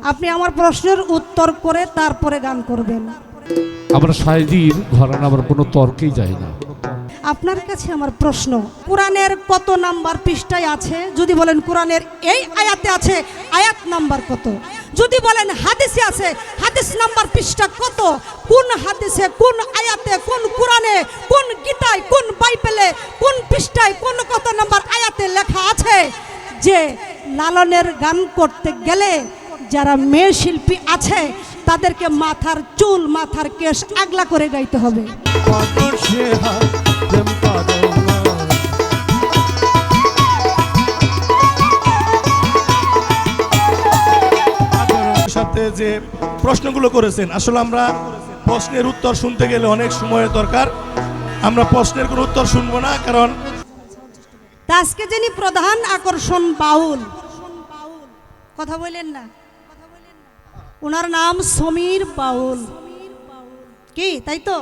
আপনি আমার প্রশ্নের উত্তর করে তারপরে গান করবেন। আমরা শায়রির ঘরানা আবার কোনো তর্কেই যায় না। আপনার কাছে আমার প্রশ্ন, কোরআনের কত নাম্বার পৃষ্ঠায় আছে? যদি বলেন কোরআনের এই আয়াতে আছে, আয়াত নাম্বার কত? যদি বলেন হাদিসে আছে, হাদিস নাম্বার পৃষ্ঠা কত? কোন হাদিসে, কোন আয়াতে, কোন কোরআনে, কোন গীতায়, কোন বাইবেলে, কোন পৃষ্ঠায়, কোন কত নাম্বার আয়াতে লেখা আছে যে লালনের গান করতে গেলে যারা মেয়ে শিল্পী আছে তাদেরকে মাথার চুল, মাথার কেশ আগলা করে গাইতে হবে? সাথে যে প্রশ্নগুলো করেছেন, আসলে আমরা প্রশ্নের উত্তর শুনতে গেলে অনেক সময়ের দরকার। আমরা প্রশ্নের কোনো উত্তর শুনবো না, কারণ আজকে যিনি প্রধান আকর্ষণ বাউল, কথা বলেন না, ওনার নাম সমীর বাউল। কি তাই তো?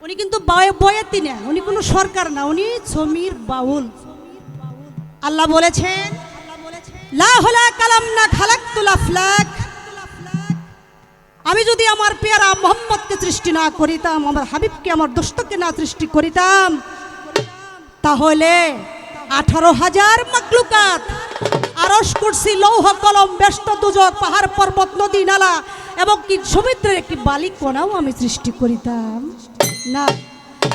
উনি কিন্তু বয়াতি না, উনি কোনো সরকার না, উনি সমীর বাউল। আল্লাহ বলেছেন, লা হলা কালাম না খালাকতুল আফলাক, আমি যদি আমার পেয়ারা মোহাম্মদকে সৃষ্টি না করিতাম, আমার হাবিবকে, আমার দোস্তকে না সৃষ্টি করিতাম, তাহলে 18,000 মাখলুকাত, আরশ, কুরসি, লৌহ, কলম, বেষ্ট, দুজক, পাহাড়, পর্বত, নদী, নালা এবং কি সমুদ্রের একটি বালি কোনাও আমি সৃষ্টি করিতাম না।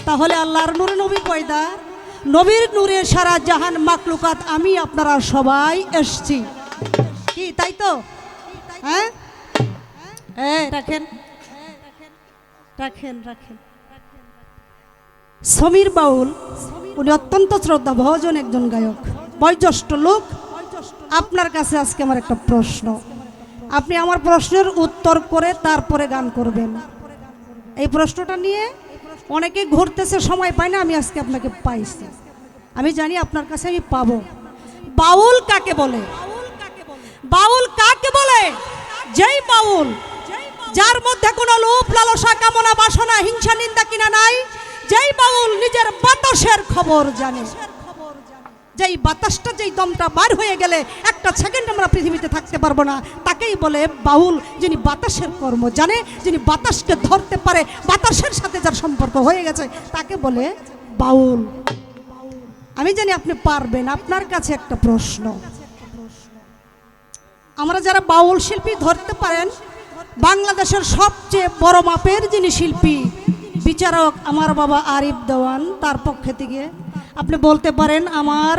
তাহলে আল্লাহর নূরে নবী পয়দা, নবীর নূরে সারা জাহান মাখলুকাত আমি আপনারা সবাই এসছি। কি তাই তো? হ্যাঁ, রাখেন রাখেন রাখেন। সমীর বাউল উনি অত্যন্ত শ্রদ্ধাভাজন একজন গায়ক, বয়োজ্যেষ্ঠ লোক। আপনার কাছে আজকে আমার একটা প্রশ্ন, আপনি আমার প্রশ্নের উত্তর করে তারপরে গান করবেন। এই প্রশ্নটা নিয়ে অনেকে ঘুরতেছে, সময় পায় না, আমি আজকে আপনাকে পাইছি, আমি জানি আপনার কাছে আমি পাবো। বাউল কাকে বলে? বাউল কাকে বলে? যেই বাউল যার মধ্যে কোনো লোভ, লালসা, কামনা, বাসনা, হিংসা, নিন্দা কিনা নাই, যেই বাউল নিজের বাতাসের খবর জানে, যেই বাতাসটা, যেই দমটা বার হয়ে গেলে একটা সেকেন্ড আমরা পৃথিবীতে থাকতে পারবো না, তাকেই বলে বাউল। যিনি বাতাসের কর্ম জানে, যিনি বাতাসকে ধরতে পারে, বাতাসের সাথে যার সম্পর্ক হয়ে গেছে, তাকে বলে বাউল। আমি জানি আপনি পারবেন। আপনার কাছে একটা প্রশ্ন, আমরা যারা বাউল শিল্পী ধরতে পারেন, বাংলাদেশের সবচেয়ে বড় মাপের যিনি শিল্পী, বিচারক আমার বাবা আরিফ দেওয়ান, তার পক্ষে থেকে আপনি বলতে পারেন। আমার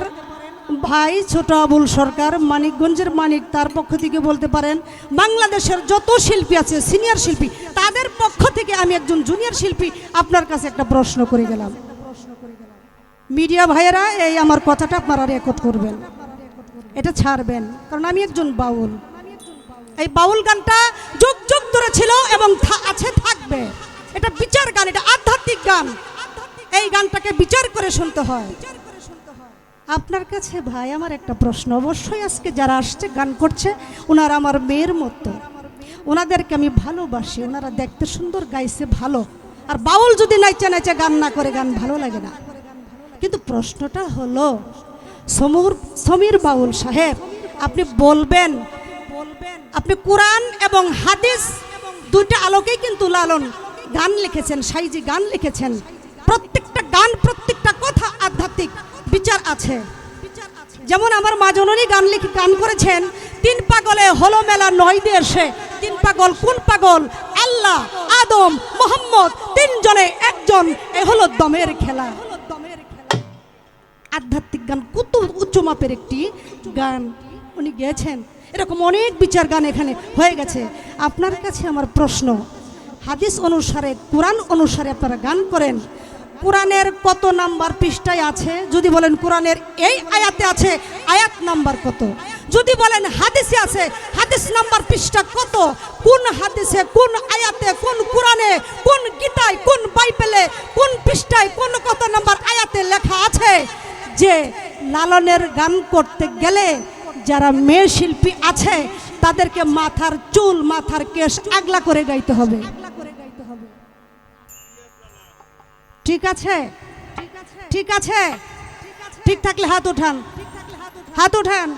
ভাই ছোট আবুল সরকার, মানিকগঞ্জের মানিক, তার পক্ষ থেকে বলতে পারেন। বাংলাদেশের যত শিল্পী আছে, সিনিয়র শিল্পী, তাদের পক্ষ থেকে আমি একজন জুনিয়র শিল্পী আপনার কাছে একটা প্রশ্ন করে গেলাম। মিডিয়া ভাইয়েরা এই আমার কথাটা আপনারা রেকর্ড করবেন, এটা ছাড়বেন, কারণ আমি একজন বাউল। এই বাউল গানটা যুগ যুগ ধরে ছিল এবং আছে, থাকবে। এটা বিচার গান, এটা আধ্যাত্মিক গান। এই গানটাকে বিচার করে শুনতে হয়। আপনার কাছে ভাই আমার একটা প্রশ্ন, অবশ্যই আজকে যারা আসছে গান করছে ওনারা আমার মেয়ের মতো, ওনাদেরকে আমি ভালোবাসি, ওনারা দেখতে সুন্দর, গাইছে ভালো। আর বাউল যদি নাইচে নাইচে গান না করে, গান ভালো লাগে না। কিন্তু প্রশ্নটা হলো, সমীর বাউল সাহেব, আপনি বলবেন, আপনি কোরআন এবং হাদিস দুইটা আলোকেই কিন্তু লালন গান লিখেছেন, সাইজি গান লিখেছেন। প্রত্যেকটা গান, প্রত্যেকটা কথা আধ্যাত্মিক বিচার আছে। যেমন আমার মা জননী গান লিখে গান করেছেন, 3 পাগলে হলো মেলা 9 দেশে। 3 পাগল কোন পাগল? আল্লাহ, আদম, মোহাম্মদ, 3 জনে একজন, এ হলো দমের খেলা। আধ্যাত্মিক গান, কত উচ্চ মাপের একটি গান উনি গেয়েছেন। এরকম অনেক বিচার গান এখানে হয়ে গেছে। আপনার কাছে আমার প্রশ্ন, হাদিস অনুসারে, কোরআন অনুসারে আপনারা গান করেন, কোরআনের কত নাম্বার পৃষ্ঠায় আছে? যদি বলেন কোরআনের এই আয়াতে আছে, আয়াত নাম্বার কত? যদি বলেন হাদিসে আছে, হাদিস নাম্বার পৃষ্ঠা কত? কোন হাদিসে, কোন আয়াতে, কোন কোরআনে, কোন গীতায়, কোন বাইবেলে, কোন পৃষ্ঠায়, কোন কত নাম্বার আয়াতে লেখা আছে যে লালনের গান করতে গেলে যারা মেয়ে শিল্পী আছে তাদেরকে মাথার চুল, মাথার কেশ আগলা করে গাইতে হবে? ঠিক আছে? ঠিক আছে? ঠিক থাকলে হাত উঠান, হাত উঠান,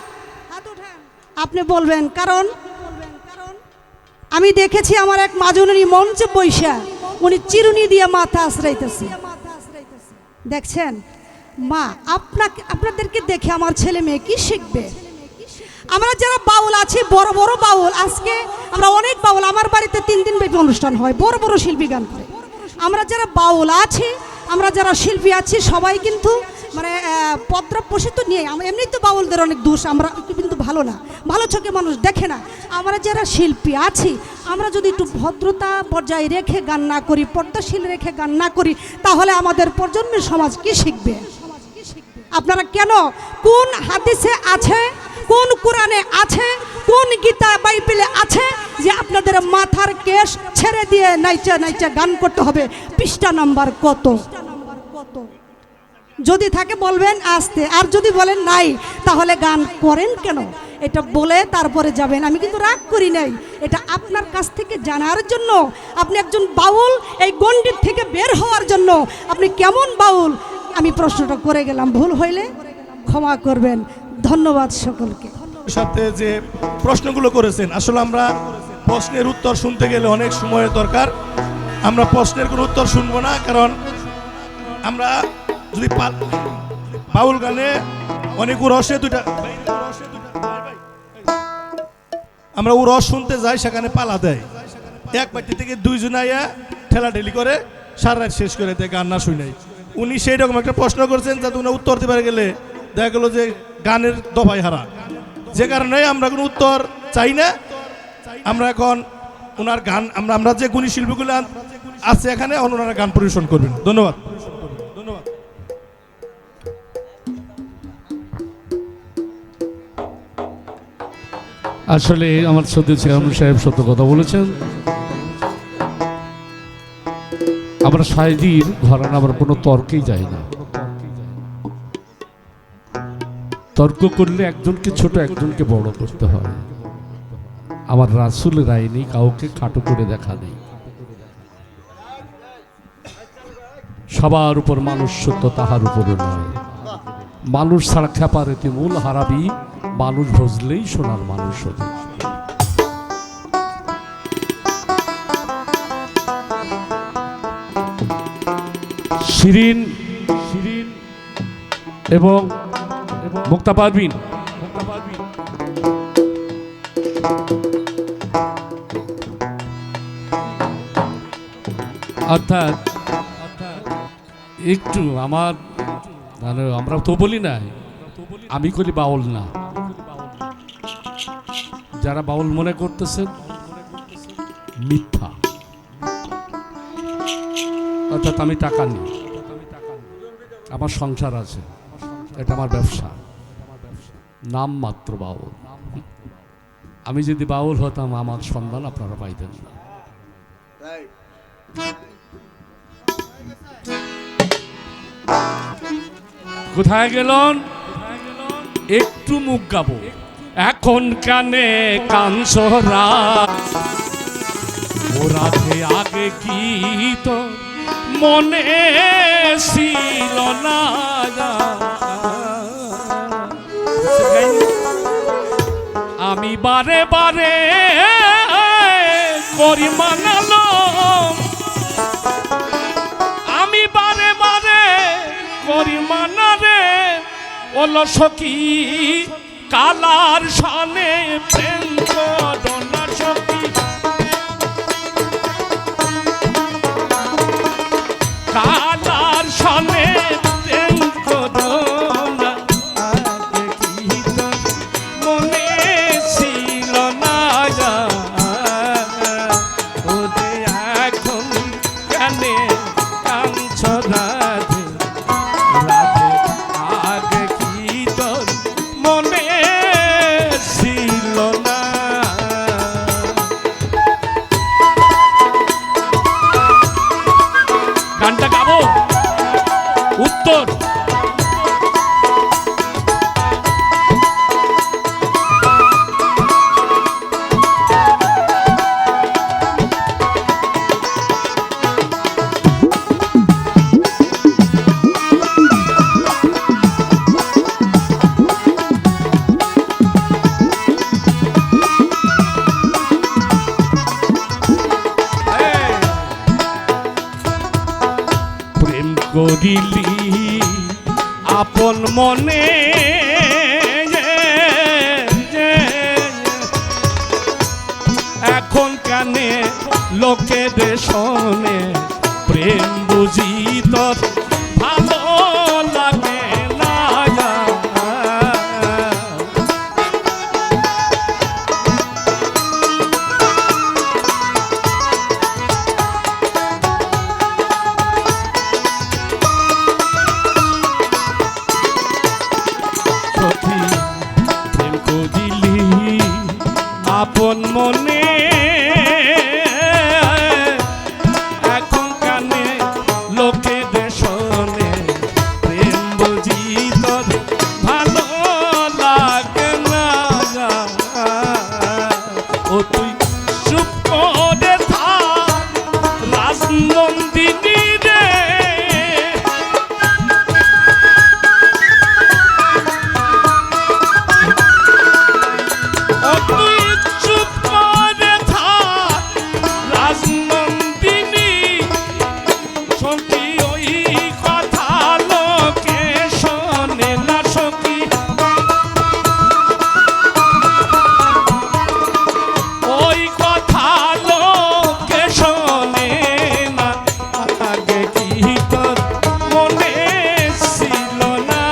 হাত উঠান। আপনি বলবেন, কারণ আমি দেখেছি আমার এক মাজননী মঞ্চে বৈশা উনি চিরুনি দিয়ে মাথা আশ্রাইতেছে। দেখছেন মা, আপনাদেরকে দেখে আমার ছেলে মেয়ে কি শিখবে? আমরা যারা বাউল আছি, বড় বড় বাউল, আজকে আমরা অনেক বাউল, আমার বাড়িতে 3 দিন ব্যাপী অনুষ্ঠান হয়, বড় বড় শিল্পী গান করে। আমরা যারা বাউল আছি, আমরা যারা শিল্পী আছি, সবাই কিন্তু মানে পদ্মপোষিত নিয়ে, এমনি তো বাউলদের অনেক দোষ, আমরা কিন্তু ভালো না, ভালো চোখে মানুষ দেখে না। আমরা যারা শিল্পী আছি, আমরা যদি একটু ভদ্রতা বজায় রেখে গান না করি, পর্দাশীল রেখে গান না করি, তাহলে আমাদের প্রজন্মের সমাজ কি শিখবে? আপনারা কেন, কোন হাদিসে আছে, কোন কোরআনে আছে, কোন গীতা বাইবেলে আছে যে আপনাদের মাথার কেশ ছেড়ে দিয়ে নাইচা নাইচা গান করতে হবে? পৃষ্ঠা নাম্বার কত? যদি থাকে বলবেন আসতে, আর যদি বলেন নাই তাহলে গান করেন কেন, এটা বলে তারপরে যাবেন। আমি কিন্তু রাগ করি নাই, এটা আপনার কাছ থেকে জানার জন্য। আপনি একজন বাউল, এই গণ্ডির থেকে বের হওয়ার জন্য। আপনি কেমন বাউল, আমি প্রশ্নটা করে গেলাম, ভুল হইলে ক্ষমা করবেন। ধন্যবাদ সকলকে। সাথে যে প্রশ্নগুলো করেছেন, আসলে আমরা প্রশ্নের উত্তর শুনতে গেলে অনেক সময়ের দরকার। আমরা প্রশ্নের কোনো উত্তর শুনবো না, কারণ আমরা যদি বাউল গানে অনেক রসে দুইটা, আমরা ও রস শুনতে যাই, সেখানে পালা দেয়, এক বাড়ি থেকে 2 জন আইয়া ঠেলাঠেলি করে সারা রাত শেষ করে দেয় গান না শুনাই। উনি সেই রকম একটা প্রশ্ন করছেন যাতে উনি উত্তর দিতে গেলে দেখা গেল যে গানের দফায় হারা, যে কারণে আমরা কোনো উত্তর চাই না। আমরা এখন ওনার গান, আমরা যে গুণী শিল্পীগুলো আছে এখানে, ওনারা গান পরিবেশন করবেন। ধন্যবাদ। ধন্যবাদ। আসলে আমার সত্যি চেয়ারম্যান সাহেব সত্য কথা বলেছেন। আমরা সাইদির ঘরানা আবার কোনো তর্কেই যাই না। তর্ক করলে একজনকে ছোট একজনকে বড় করতে হয়। আমার রাসূলের আইনে কাউকে খাটো করে দেখা নেই। সবার উপর মানুষ সত্য, তাহার উপরে নয়। মানুষ ছাড়া খেপার এতে মূল হারাবি, মানুষ ভজলেই সোনার মানুষ হবে। শিরিন এবং মুক্তা পারভিন, অর্থাৎ একটু আমরা তো বলি না, আমি করি বাউল না। যারা বাউল মনে করতেছেন মিথ্যা। অর্থাৎ আমি টাকা নিই, আমার সংসার আছে, এটা আমার ব্যবসা, নাম মাত্র বাউল। আমি যদি বাউল হতাম, আমার সন্ধান আপনারা পাইতেন না। কোথায় গেলেন? একটু মুখ গাবো, এখন কানে কাঞ্চরা ওরাতে আগে কি তো মনে ছিল না। আমি বারে বারে করি মানালো, আমি বারে বারে করি মানারে ওলো সখী কালার সানে প্রেম করোনা সখী, কালার সানে প্রেম করোনা। আগে কি তোর মনে ছিল না, ওরে এখন কানে কাঞ্চ রাধে রাধে। আগে কি তোর মনে ছিল না। দিলি আপন মনে এখন কানে লোকের শোনে প্রেম বুঝি তোর ভালো লাগে না সখী প্রেম বুঝিলি আপন মনে এখন কানে লোকে দেশনে প্রেম বুঝি তোর ভালো লাগে না ও তুই চুপ করে থাক রাজনন্দিনী রে ও তুই চুপ করে থাক রাজনন্দিনী সখী ওই কথা লোকে শোনে না সখী ওই কথা লোকে শোনে না আগে কি তোর মনে ছিল না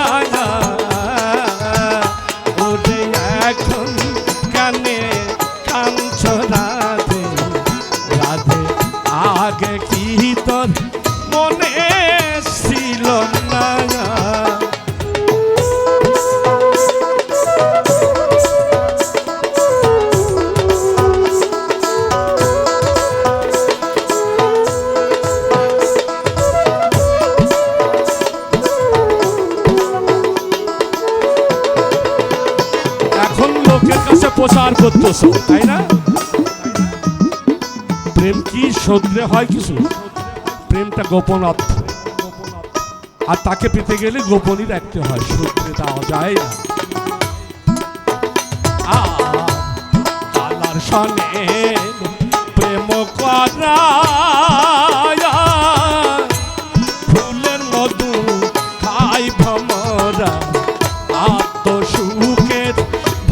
ওরে এখন কানে কাঞ্চ রাধে রাধে আগে কি তোর মনে ছিল না এখন লোকের কাছে প্রচার করতেছ তাই না প্রেম কি সদ্রে হয় কিছু প্রেমটা গোপনত্ব আর তাকে পেতে গেলে গোপনই রাখতে হয় সূত্রে দেওয়া যায় না আলার সনে প্রেম করা ফুলের মধু খাই ভমরা আত্মসুখের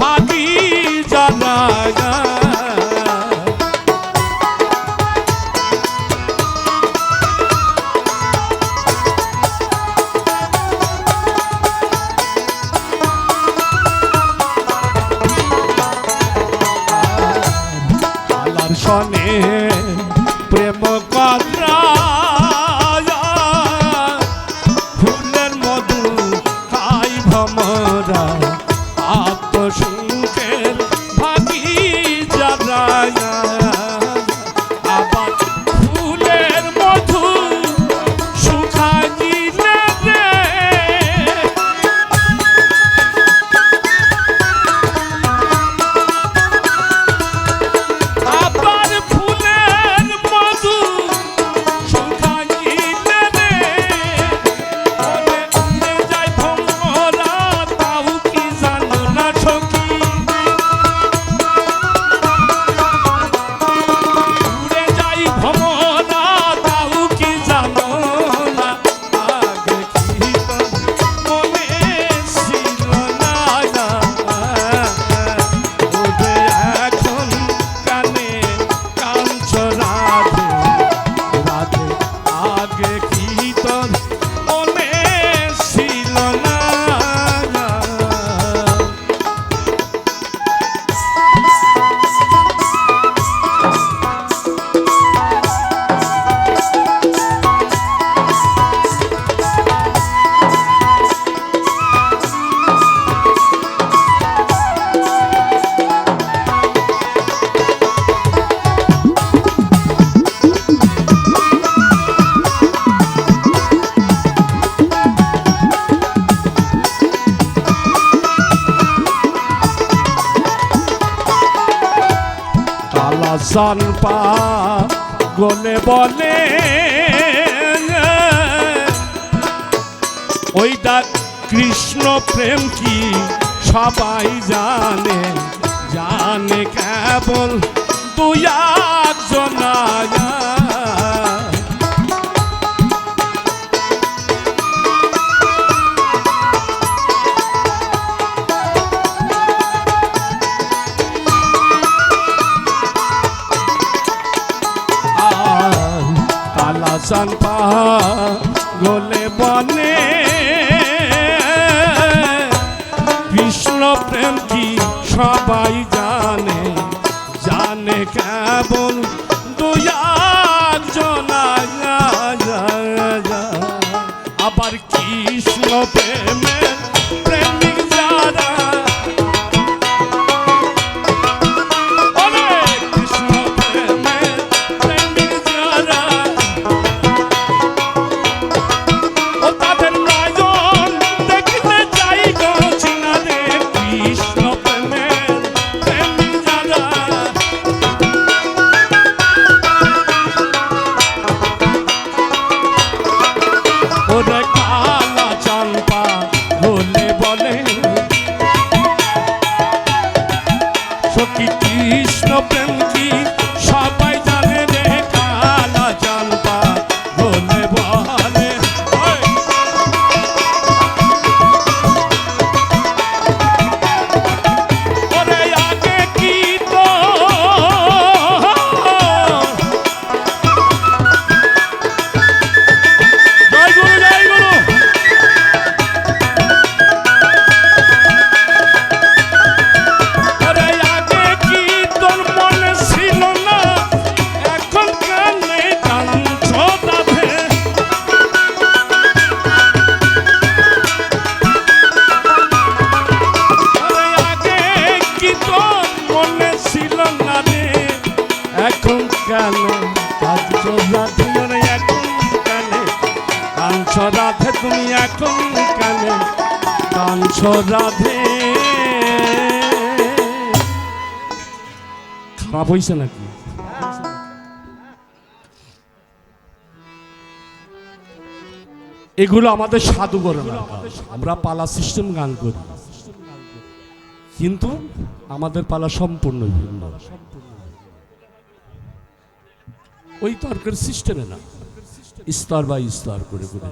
ভাগি জানা আলার সনে প্রেম করা ফুলের মধু খাই ভমরা আত্মসুখের ভাগি যারা আবার ফুলের মধু শুকাইলে রে আবার ফুলের মধু শুকাইলে রে ওরে উড়ে যায় ভমরা তাও কি জানো না সখী উড়ে যায় ভমরা তাও কি জানো না আগে কি তোর মনে ছিল না ওরে এখন কানে কাঞ্চ রাধে রাধে আগে কি তোর মনে ছিল না কালাসান পা গলে বলে ওইটা কৃষ্ণ প্রেম কি সবাই জানে জানে কেবল দুই একজন চান পাগলে বনে কৃষ্ণ প্রেম কি সবাই জানে, জানে কেবল দুই একজনা। আবার কৃষ্ণ প্রেমের প্রেমিক যারা, কৃষ্ণ প্রেমের প্রেমিক যারা, ও তাদের নয়ন দেখতে চাই গো চিনা রে। কৃষ্ণ প্রেমের প্রেমিক যারা, ওরে কালা চম্পা বলে বলে সখী কৃষ্ণ প্রেম কি সবাই জানে রে। কালা চম্পা বলে বলে ওই, ওরে আগে কি তো জয় গুরু জয় গুরু। আরে আগে কি তোর মনে ছিল না, এখন কানে কাঞ্চ দাধে। আরে আগে কি তোর মনে ছিল না রে, এখন কানে কাঞ্চ দাধে। আরে এখন কানে কাঞ্চ রাধে, তুমি এখন কানে কাঞ্চ রাধে। খারাপ হয়েছে নাকি? এগুলো আমাদের সাধু করে না, আমরা পালা সিস্টেম গান করি, কিন্তু আমাদের পালা সম্পূর্ণ ভিন্ন। ওই তর্কের সিস্টেমে না, স্তর বাই স্তর করে করে।